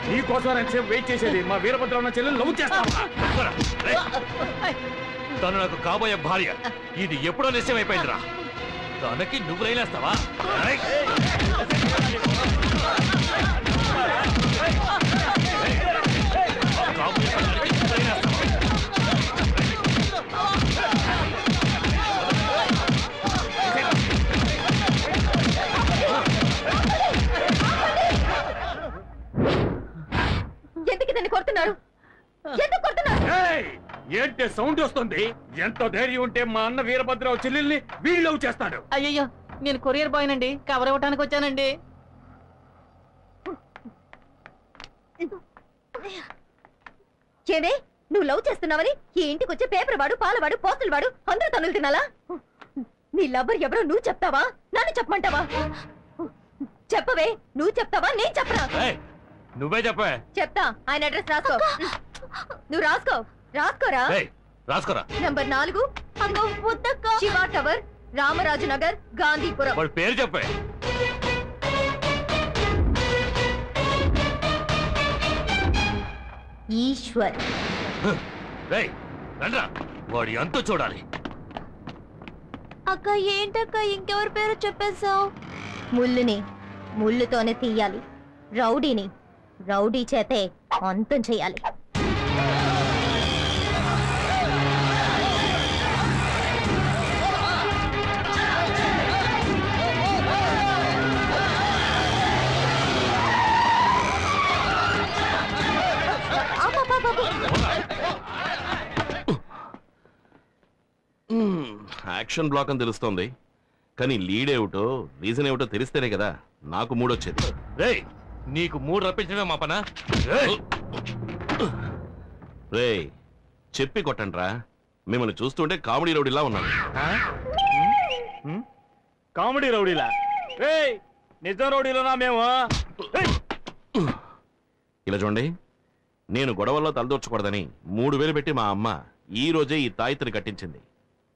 నీకోసం ఎంతసేపు వెయిట్ చేసేది? మా వీరభద్ర ఉన్న చెల్లెలు లవ్ చేస్తావా? తను నాకు కాబోయే భార్య. ఇది ఎప్పుడో నిశ్చయం అయిపోయిందిరా. తనకి నువ్వు రైలేస్తావా? ఎందుకు దాన్ని కొడుతున్నారు? ఎందుకు కొడుతున్నారు? ఏంటి సౌండ్ వస్తుంది? ఎంత ధైర్యం ఉంటే మా అన్న వీరభద్రరావు చెల్లెల్ని వీళ్ళు లవ్ చేస్తాడు? అయ్యయ్యో, నేను కొరియర్ బాయ్ నండి, కవర్ ఇవ్వడానికి వచ్చానండి. ఏమే, నువ్వు లవ్ చేస్తున్నావని ఈ ఇంటికి వచ్చే పేపర్ వాడు, పాలవాడు, పోస్టులు వాడు అందరూ తనులు తినాలా? నీ లవ్వర్ ఎవరో నువ్వు చెప్తావా? నన్ను చెప్పమంటావా? చెప్పవే, నువ్వు చెప్తావా నేను చెప్పరా? నువ్వే చెప్పే. చెప్తా. ఆయన అడ్రస్ రాసుకో. నువ్వు రాసుకోరా. రాసుకోరా. Number 4 Shiva tower, Ramaraju Nagar, Gandhipuram. వాడి పేరు చెప్పే. ఈశ్వర్. రండ్రా, వాడి అంతా చూడాలి. అక్క ఏంటక్క ఇంకెవరి పేరు చెప్పేశావు? ముళ్ళుని ముళ్ళుతోనే తీయాలి, రౌడీని రౌడీ చేతే అంతం చేయాలి. యాక్షన్ బ్లాక్ అని తెలుస్తోంది, కానీ లీడ్ ఏమిటో రీజన్ ఏమిటో తెలిస్తేనే కదా నాకు మూడొచ్చేది. రేయ్, నీకు మూడు రప్పించడమే మా పనా? రేయ్, చెప్పి కొట్టండ్రా. మిమ్మల్ని చూస్తుంటే కామెడీ రౌడీలా ఉన్నాను. కామెడీ రౌడీలా? నిజం రౌడీలోనా మేము? ఇలా చూడండి, నేను గొడవల్లో తలదూర్చకూడదని 3000 పెట్టి మా అమ్మ ఈ రోజే ఈ తాయితని కట్టించింది.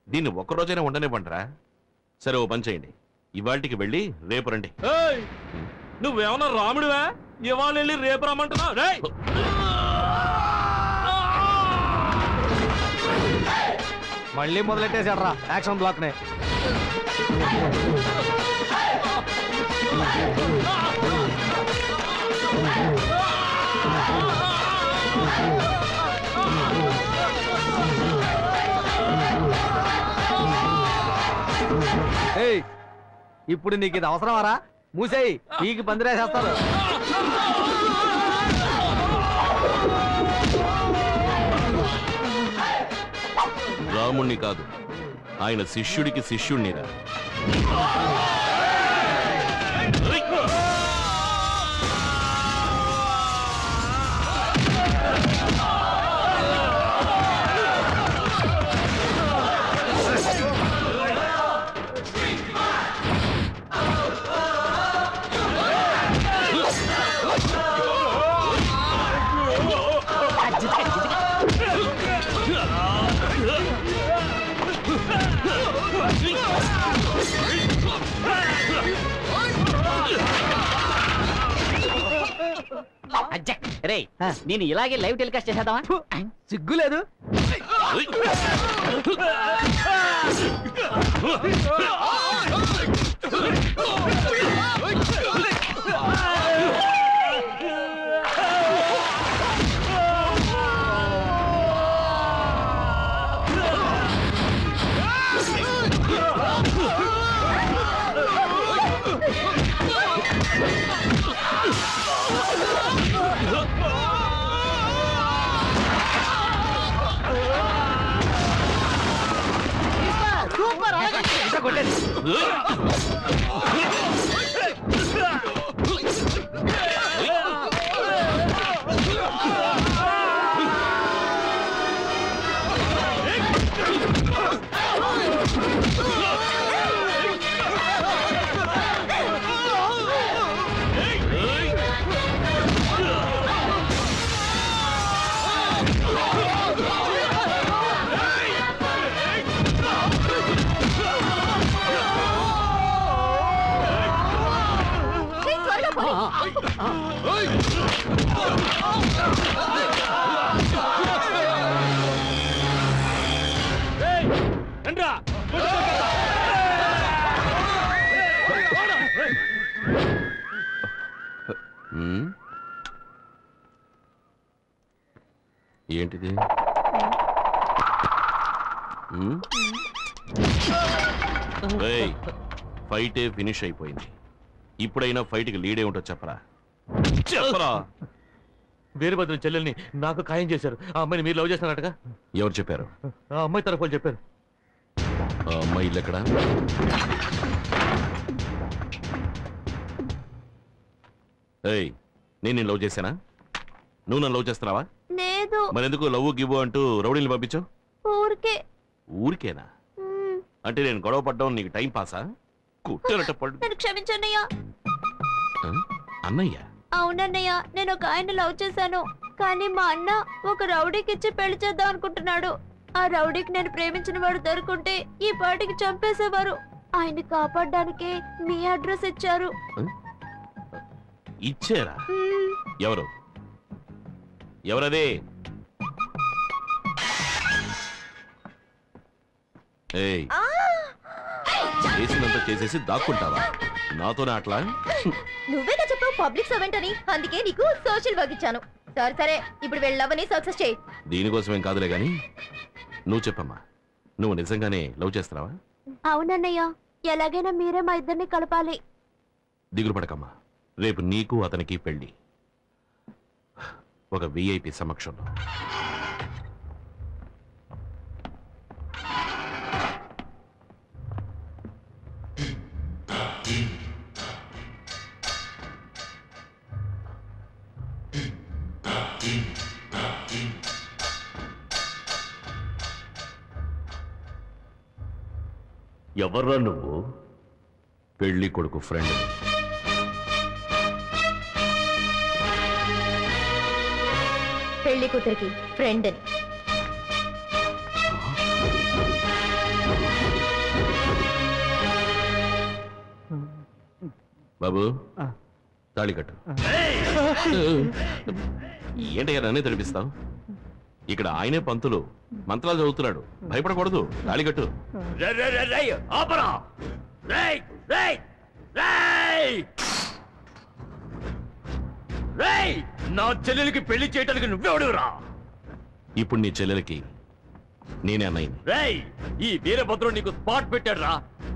దీన్ని ఒక్కరోజైనా ఉండనివ్వండిరా. సరే, ఓ పని చేయండి, ఇవాళకి వెళ్ళి రేపు రండి. నువ్వేమన్నా రాముడివా? ఇవాళ వెళ్ళి రేపు రమ్మంటున్నావు? మళ్ళీ మొదలెట్టేశాడ్రా యాక్షన్ బ్లాక్ నే. ఇప్పుడు నీకు ఇది అవసరమారా? మూసేయి, పీకి పందిరేసేస్తారు. రాముణ్ణి కాదు, ఆయన శిష్యుడికి శిష్యుణ్ణిరా. రే, నేను ఇలాగే లైవ్ టెలికాస్ట్ చేసేద్దామా? సిగ్గులేదు. రండ్రా. ఏంటిది? ఫైటే ఫినిష్ అయిపోయింది. ఇప్పుడైనా ఫైట్కి లీడే ఉంటో చెప్పరా. చెప్పరా. వీరభద్రం చెల్లెల్ని నాకు ఖాయం చేశారు. ఆ అమ్మాయిని మీరు లవ్ చేస్తున్నారటగా. ఎవరు చెప్పారు? ఆ అమ్మాయి తరఫు వాళ్ళు చెప్పారు. ఆ అమ్మాయి ఇల్లు ఎక్కడ? నేను నేను లవ్ చేశానా? నువ్వు నన్ను లవ్ చేస్తున్నావా? లేదు. మరెందుకు లవ్ గివ్వు అంటూ రౌడీని పంపించావు? ఊరికే. ఊరికేనా? అంటే నేను గొడవ పడ్డం నీకు టైం పాసా? కుట్టేనట్ట పడు. నన్ను క్షమించన్నయ్య. అన్నయ్య? అవునన్నయ్య, నేను ఒక ఆయన లవ్ చేశాను. కానీ మా అన్న ఒక రౌడీకి ఇచ్చి పెళ్లి చేద్దాం అనుకుంటున్నాడు. ఆ రౌడీకి నేను ప్రేమించిన వాడు దొరుకుంటే ఈ పాటికి చంపేసేవారు. ఆయన్ని కాపాడడానికి మీ అడ్రస్ ఇచ్చారు. ఇచ్చారా? ఎవరు? ఎవరదే? చేసినంత చేసేసి దాక్కుంటావా? నాతోనే అట్లా? నువ్వేగా చెప్పావు పబ్లిక్ సర్వెంట్ అని, అందుకే నీకు సోషల్ వర్క్ ఇచ్చాను. సరే సరే, ఇప్పుడు వెళ్ళవని సక్సెస్ చేయి. దీనికోసమేం కాదులే గాని నువ్వు చెప్పమ్మా, నువ్వు నిజంగానే లవ్ చేస్తున్నావా? అవునన్నయ్య, ఎలాగైనా మీరే మా ఇద్దరిని కలపాలి. దిగులు పడకమ్మా, రేపు నీకు అతనికి పెళ్లి. ఒక విఐపి సమక్షంలో. ఎవర్రా నువ్వు? పెళ్లి కొడుకు ఫ్రెండ్. పెళ్లి కూతురికి ఫ్రెండ్ అని. బాబు తాళి కట్టు. ఏంటయ్యా నన్నే తడిపిస్తావు? ఇక్కడ ఆయనే పంతులు, మంత్రాలు చదువుతున్నాడు. భయపడకూడదు. తాళి కట్టు. నా చెల్లెలికి పెళ్లి చేయడానికి నువ్వెవడురా? ఇప్పుడు నీ చెల్లెలకి నేనే అన్నయ్యని. రేయ్, ఈ వీరభద్రం నీకు స్పాట్ పెట్టాడు రా.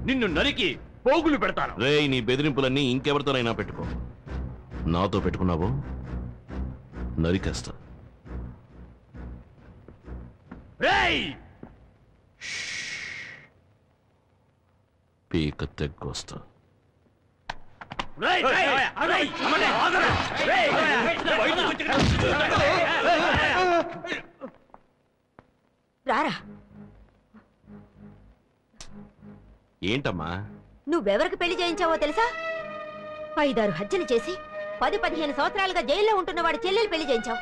నిన్ను నరికి పోగులు పెడతాను. రేయ్, నీ బెదిరింపులన్నీ ఇంకెవరితోనైనా పెట్టుకో. నాతో పెట్టుకున్నావు నరికేస్తా. పీక తెగ్గొస్తా. రారా. ఏంటమ్మా? నువ్వెవరికి పెళ్లి చేయించావో తెలుసా? 5-6 హత్యలు చేసి 10-15 సంవత్సరాలుగా జైల్లో ఉంటున్న వాడి చెల్లెలు పెళ్లి చేయించావు.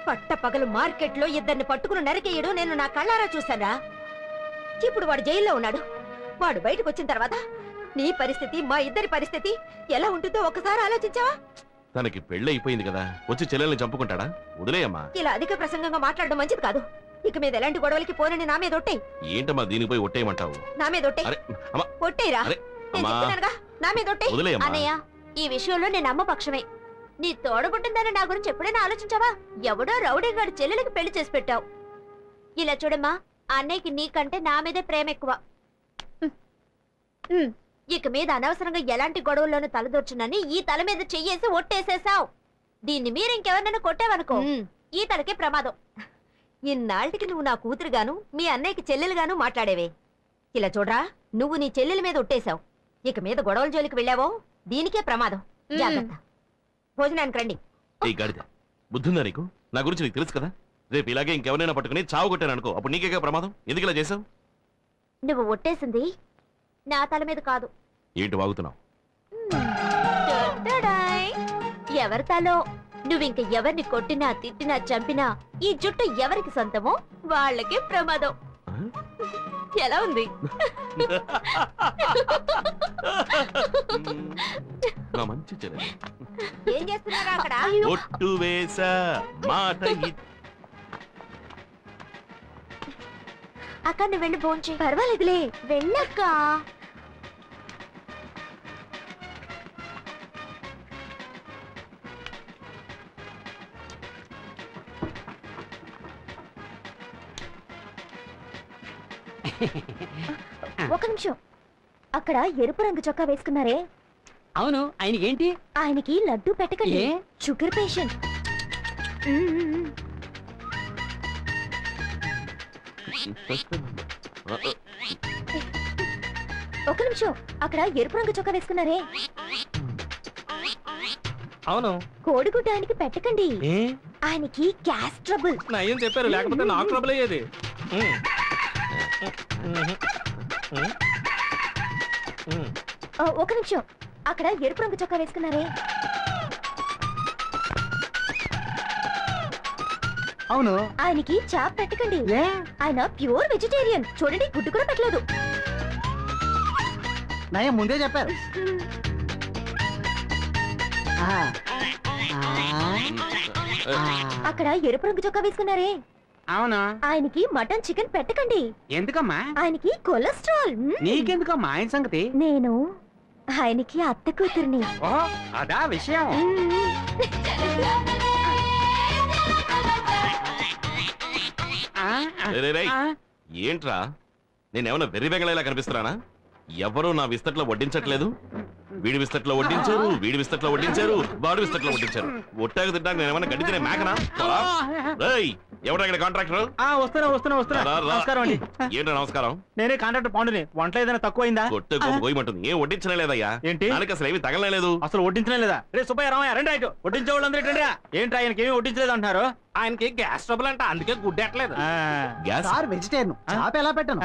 పట్టపగలు మార్కెట్లో ఇద్దరిని పట్టుకుని నరికేయడం నేను నా కళ్ళారా చూశానా. ఇప్పుడు వాడు జైల్లో ఉన్నాడు. వాడు బయటకు వచ్చిన తర్వాత నీ పరిస్థితి, మా ఇద్దరి పరిస్థితి ఎలా ఉంటుందో ఒకసారి ఆలోచించావా? తనకి పెళ్లి అయిపోయింది కదా, వచ్చి చెల్లెల్ని చంపుకుంటాడా? వదిలేయమ్మా. ఇలా అధిక ప్రసంగంగా మాట్లాడడం మంచిది కాదు. ఇక మీద ఎలాంటి గొడవలకి పోనని నా మీద ఒట్టేయ్. ఏంటమ్మా దీనిపై ఒట్టేయమంటావు? నా మీద ఒట్టేయ్. ఒట్టేయరా. నేను చెప్తున్నానుగా, నా మీద ఒట్టేయ్. వదిలేయమ్మా. అన్నయ్య, ఈ విషయంలో నేను అమ్మ పక్షమే. నీ తోడబుట్టిందని నా గురించి ఎప్పుడైనా ఆలోచించావా? ఎవడో రౌడీ గారి చెల్లెలకి పెళ్లి చేసి పెట్టావు. ఇలా చూడమ్మా, అన్నయ్యకి నీకంటే నా మీదే ప్రేమ ఎక్కువ. ఇక మీద అనవసరంగా ఎలాంటి గొడవల్లోనూ తలదొచ్చునని ఈ తల మీద చెయ్యేసి ఒట్టేసేసావు. దీన్ని మీరు ఇంకెవరినైనా కొట్టావనుకో, ఈ తలకే ప్రమాదం. ఇన్నాళ్ళకి నువ్వు నా కూతురుగాను, మీ అన్నయ్యకి చెల్లెలుగాను మాట్లాడేవే. ఇలా చూడరా, నువ్వు నీ చెల్లెల మీద ఒట్టేశావు. ఇక మీద గొడవల జోలికి వెళ్ళావో దీనికే ప్రమాదం. జాగ్రత్త. భోజనానికి రండి. బుద్ధుందా నీకు? నా గురించి నీకు తెలుసు కదా. రేపు ఇలాగే ఇంకెవరైనా పట్టుకుని చావు కొట్టాను అనుకో, అప్పుడు నీకేగా ప్రమాదం. ఎందుకు ఇలా చేసావు? నువ్వు ఒట్టేసింది నా తల మీద కాదు. ఏంటి వాగుతున్నావు? ఎవరి తలో. నువ్వింక ఎవరిని కొట్టినా, తిట్టినా, చంపినా ఈ జుట్టు ఎవరికి సొంతమో వాళ్ళకే ప్రమాదం. ఎలా ఉంది? నా మంచి చెల్లెలు. ఏం చేస్తున్నారా అక్కడ? ఒట్టు వేసా మాట అక్క నువ్వు వెళ్ళి భోంచే. పర్వాలేదులే వెళ్ళక్క. ఒక నిమిషం, అక్కడ ఎరుపు రంగు చొక్కా వేసుకున్నారే, అవును, ఆయనకి ఏంటి? ఆయనకి లడ్డు పెట్టకండి, ఏ? Sugar patient. ఒక నిమిషం, అక్కడ ఎరుపు రంగు చొక్కా వేసుకున్నారే, అవును, కోడిగుడ్డ ఆయనకి పెట్టకండి, ఆయనకి గ్యాస్ ట్రబుల్. ఏం చెప్పారు, లేకపోతే నాకు ట్రబుల్ అయ్యేది. ఒక నిమిషం, అక్కడ ఎరుపు రంగు చొక్కా వేసుకున్నారే, అవును, ఆయనకి చాప్ పెట్టకండి, ఆయన ప్యూర్ వెజిటేరియన్. చూడండి, గుడ్డు కూడా పెట్టలేదు. నయం ముందే చెప్పారు. అక్కడ ఎరుపు రంగు చొక్కా వేసుకున్నారే, అవునా? ఆయనకి మటన్ చికెన్ పెట్టకండి, ఎందుకమ్మా? ఆయనకి కొలెస్ట్రాల్. నీకెందుకమ్మా ఆయన సంగతి? నేను ఆయనకి అత్త కూతుర్ని. ఓహో, అదా విషయం. ఏంట్రా, నేనేమన్నా వెర్రి వెగలేలా కనిపిస్తున్నానా? ఎవరు నా విస్తట్లో వడ్డించట్లేదు. వీడి విస్తట్లో వడ్డించారు, వీడి విస్తట్లో వడ్డించారు, వాడి విస్తట్లో వడ్డించారు. ఒట్టాకు తింటాక నేనేమన్నా గడ్డి తినే మేకనా? ఎవరా ఇక్కడ కాంట్రాక్టర్? నమస్కారం అండి. ఏంట్రా నమస్కారం? నేనే కాంట్రాక్టర్ పాండుని. వంట ఏదైనా తక్కువైందా? కొట్టే పోయమంటుంది. ఏం వడ్డించనే లేదయ్యా. ఏంటి? దానికి అసలు ఏమి తగలలేదు. అసలు వడ్డించనే లేదా? రే సుబ్బయ్య, రామయ్య, రండి రైట్. వడ్డించే వాళ్ళందరూ ఏంటంటే ఏంటి, ఆయనకి ఏమి వడ్డించలేదు అంటున్నారు? ఆయనకి గ్యాస్ ట్రబుల్ అంట, అందుకే గుడ్డెట్లేదు. గ్యాస్ వెజిటేరియన్ చాప ఎలా పెట్టను?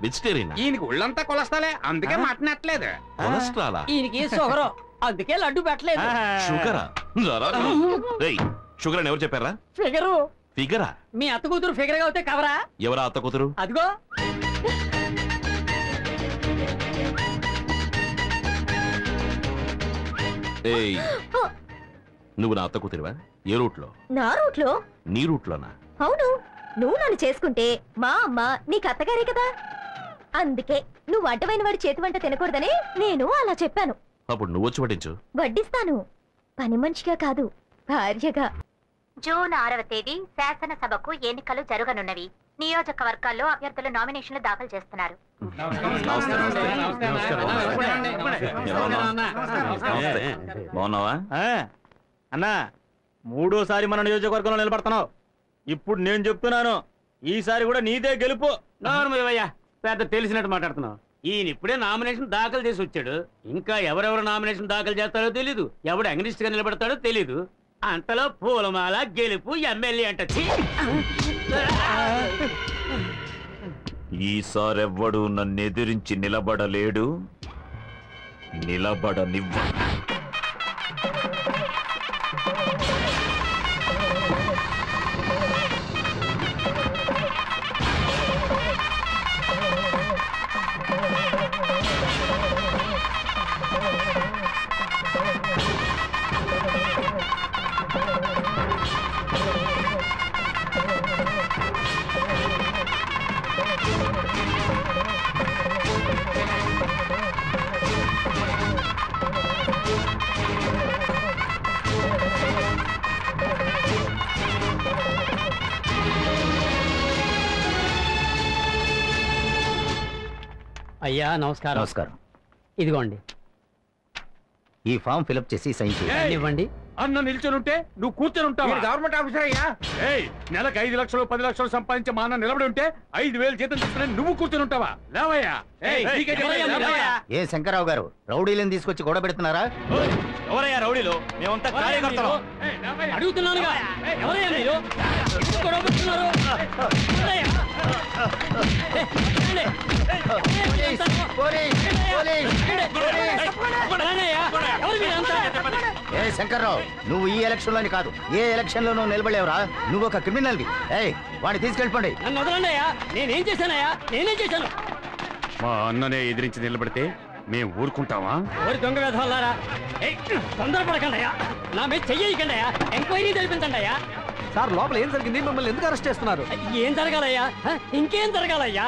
వెజిటేరియన్. ఈయనకి ఒళ్ళంతా కొలస్తాలే, అందుకే మటన్ ఎట్లేదు. కొలెస్ట్రాలా? ఈయనకి షుగర్, అందుకే లడ్డు పెట్టలేదు. షుగరా? షుగర్ అని ఎవరు చెప్పారా? ఫిగరు. ఫిగరా? మీ అత్త కూతురు ఫిగర్ గా అవుతే కవరా? ఎవరా అత్త కూతురు? అదిగో. ఏయ్, నువ్వు నా అత్త కూతురువా? ఏ రూట్లో? నా రూట్లో. నీ రూట్లోనా? అవును, నువ్వు నన్ను చేసుకుంటే మా అమ్మ నీకు అత్తగారే కదా, అందుకే నువ్వు అడ్డమైన వాడి చేతి వంట తినకూడదని నేను అలా చెప్పాను. అప్పుడు నువ్వు వచ్చి వడ్డించు. వడ్డిస్తాను, పని మనిషిగా కాదు, భార్యగా. జూన్ 6వ తేదీ శాసనసభకు ఎన్నికలు జరగనున్నవి. నియోజకవర్గాల్లో అభ్యర్థులు నామినేషన్లు దాఖలు చేస్తున్నారు. బాగున్నావా అన్నా? మూడోసారి మన నియోజకవర్గంలో నిలబడుతున్నావు. ఇప్పుడు నేను చెప్తున్నాను, ఈసారి కూడా నీదే గెలుపు. పెద్ద తెలిసినట్టు మాట్లాడుతున్నావు. ఈయన ఇప్పుడే నామినేషన్ దాఖలు చేసి వచ్చాడు. ఇంకా ఎవరెవరు నామినేషన్ దాఖలు చేస్తారో తెలీదు, ఎవడు అగ్నిస్ట్ గా నిలబడతాడో తెలీదు. అంతలో పూలమాల గెలుపు ఎమ్మెల్యే అంట. ఈసారెవ్వడు నన్నెదిరించి నిలబడలేడు, నిలబడనివ్వ. అయ్యా నమస్కారం. నమస్కారం. ఇదిగోండి, ఈ ఫామ్ ఫిలప్ చేసి సైన్ చేయండి. ఇవ్వండి. అన్న నిల్చొని నువ్వు కూర్చొని ఉంటావు. గవర్నమెంట్ ఆఫీసర్ అయ్యా. నెలకు 5 లక్షలు 10 లక్షలు సంపాదించే మా అన్న నిలబడి ఉంటే 5,000 జీతం తీసుకుని నువ్వు కూర్చొని ఉంటావా? లేవయ్యా. ఏ శంకరరావు గారు, రౌడీలను తీసుకొచ్చి గొడవ పెడుతున్నారా? ఎవరయ్యా రౌడీలు? మేమంతా కార్యకర్తలు. అడుగుతున్నానుగా, ఎవరయ్యా మీరు? ఎందుకు గొడవ పెడుతున్నారు? ఏ శంకర్రావు, నువ్వు ఈ ఎలక్షన్ లోని కాదు, ఏ ఎలక్షన్ లో నువ్వు నిలబడలేవురా? నువ్వు ఒక క్రిమినల్వి. వాడిని తీసుకెళ్ళిపోండి. నన్ను వదలండి అయ్యా. నేనేం చేశానయ్యా? నేనేం చేశాను? మా అన్ననే ఎదిరించి నిలబడితే మేము ఊరుకుంటావా? ఓరి దొంగ వేధవల్లారా, తొందరపడకండి అయ్యా, నా మీద చెయ్యకండి అయ్యా, ఎంక్వైరీ జరిపించండి అయ్యా. సార్ లోపల ఏం జరిగింది, మిమ్మల్ని ఎందుకు అరెస్ట్ చేస్తున్నారు? ఏం జరగాలయ్యా, ఇంకేం జరగాలయ్యా?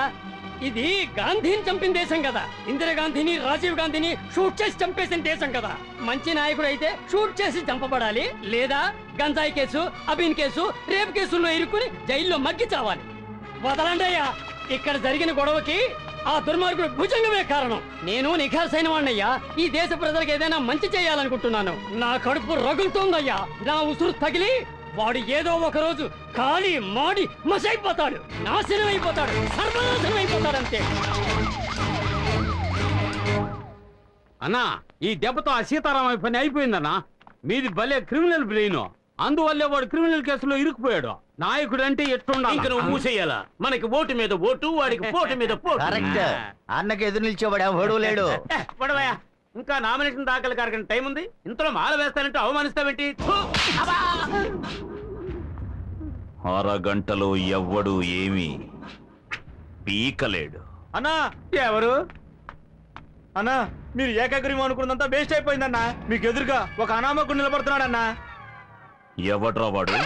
ఇది గాంధీని చంపిన దేశం కదా, ఇందిరాగాంధీని రాజీవ్ గాంధీని షూట్ చేసి చంపేసిన దేశం కదా. మంచి నాయకుడు అయితే షూట్ చేసి చంపబడాలి, లేదా గంజాయి కేసు, అబీన్ కేసు, రేప్ కేసుల్లో ఇరుక్కుని జైల్లో మగ్గి చావాలి. వదలండి అయ్యా, ఇక్కడ జరిగిన గొడవకి ఆ దుర్మార్గుడు భుజంగమే కారణం. నేను నిఖార్సైన వాణ్ణయ్యా, ఈ దేశ ప్రజలకు ఏదైనా మంచి చేయాలనుకుంటున్నాను. నా కడుపు రగులుతోందయ్యా, నా ఉసురు తగిలి వాడు ఏదో ఒక రోజు కాలి మాడి మసైపోతాడు, నాశనం అయిపోతాడు, సర్వనాశనం అయిపోతాడు అంతే. అన్నా, ఈ దెబ్బతో ఆ సీతారామయ్య పని అయిపోయిందన్నా. మీది భలే క్రిమినల్ బ్రెయిన్, అందువల్లే వాడు క్రిమినల్ కేసులో ఇరుక్కుపోయాడు. నాయకుడు అంటే ఎట్లుండాలి? ఇంకా నువ్వు మూసేయాలా? మనకి ఓటు మీద ఓటు, వాడికి పోటు మీద పోటు. కరెక్ట్. అన్నకి ఎదురు నిలిచేవాడు ఎవడూ లేడు. పడవయా, ఇంకా నామినేషన్ దాఖలు కారకని టైం ఉంది. ఇంతలో మాల వేస్తానంటే అవమానిస్తావేంటి? అరగంటలో ఎవ్వడు ఏమీ పీకలేడు. అన్నా ఎవరు? అన్నా, మీరు ఏకాగ్రీవం అనుకున్నంత వేస్ట్ అయిపోయిందన్నా. మీకు ఎదురుగా ఒక అనామకుడు నిలబడుతున్నాడన్నా. ఎవడ్రా వాడు?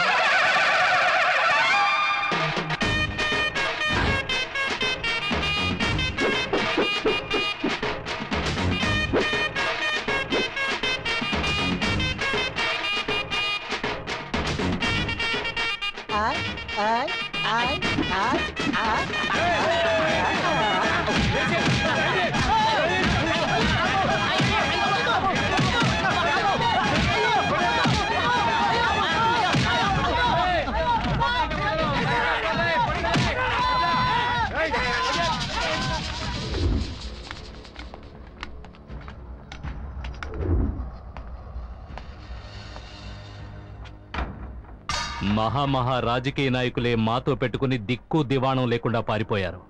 మహామహా రాజకీయ నాయకులే మాతో పెట్టుకుని దిక్కు దివాణం లేకుండా పారిపోయారు.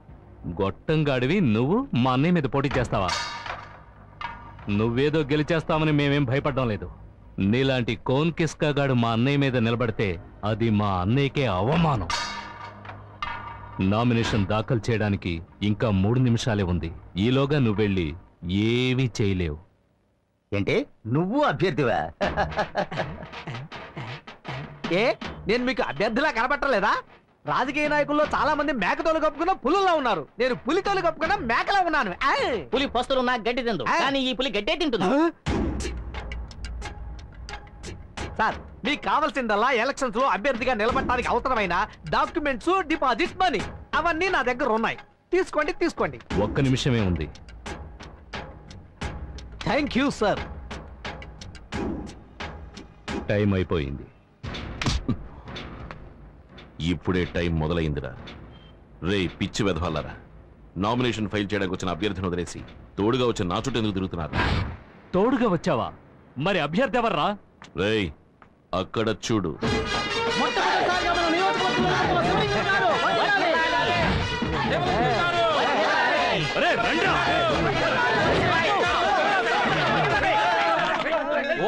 గొట్టంగాడివి నువ్వు మా అన్నయ్య మీద పోటీ చేస్తావా? నువ్వేదో గెలిచేస్తామని మేమేం భయపడడం లేదు. నీలాంటి కోన్ కిస్కాగాడు మా అన్నయ్య మీద నిలబడితే అది మా అన్నయ్యకే అవమానం. నామినేషన్ దాఖలు చేయడానికి ఇంకా 3 నిమిషాలే ఉంది. ఈలోగా నువ్వెళ్ళి ఏమీ చేయలేవు. ఏంటి, నువ్వు అభ్యర్థివా? ఏ, నేను మీకు అభ్యర్థిలా కనబట్టలేదా? రాజకీయ నాయకుల్లో చాలా మంది మేకతోలు కప్పుకున్న పులుల్లో ఉన్నారు. నేను పులితోలు కప్పుకున్న మేకలా ఉన్నాను. పులి పస్తులున్నా గడ్డి తిందు, కానీ ఈ పులి గడ్డే తింటుంది. సార్, మీకు కావాల్సిందల్లా ఎలక్షన్స్ లో అభ్యర్థిగా నిలబడటానికి అవసరమైన డాక్యుమెంట్స్, డిపాజిట్ మనీ అవన్నీ నా దగ్గర ఉన్నాయి. తీసుకోండి. ఒక్క నిమిషమే ఉంది. Thank you sir. టైం అయిపోయింది. ఇప్పుడే టైం మొదలైందిరా. రే పిచ్చి వెధవాలరా, నామినేషన్ ఫైల్ చేయడానికి వచ్చిన అభ్యర్థిని వదిలేసి తోడుగా వచ్చిన నా చుట్టూ ఎందుకు తిరుగుతున్నారు? తోడుగా వచ్చావా? మరి అభ్యర్థి ఎవర్రా? రేయ్, అక్కడ చూడు.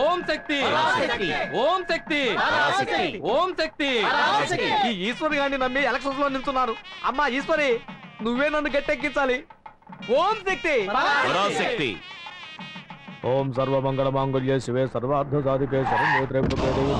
ఓం శక్తి, ఓం శక్తి, ఓం శక్తి. ఈ ఈశ్వరి గారిని నమ్మి ఎలక్షన్స్ లో నిల్చున్నారు. అమ్మా ఈశ్వరి, నువ్వే నన్ను గట్టెక్కించాలి. ఓం శక్తి. పరాశక్తి. ఓం సర్వమంగళ మాంగళ్యే శివే సర్వార్థ సాధికే శరణ్యే త్ర్యంబకే దేవి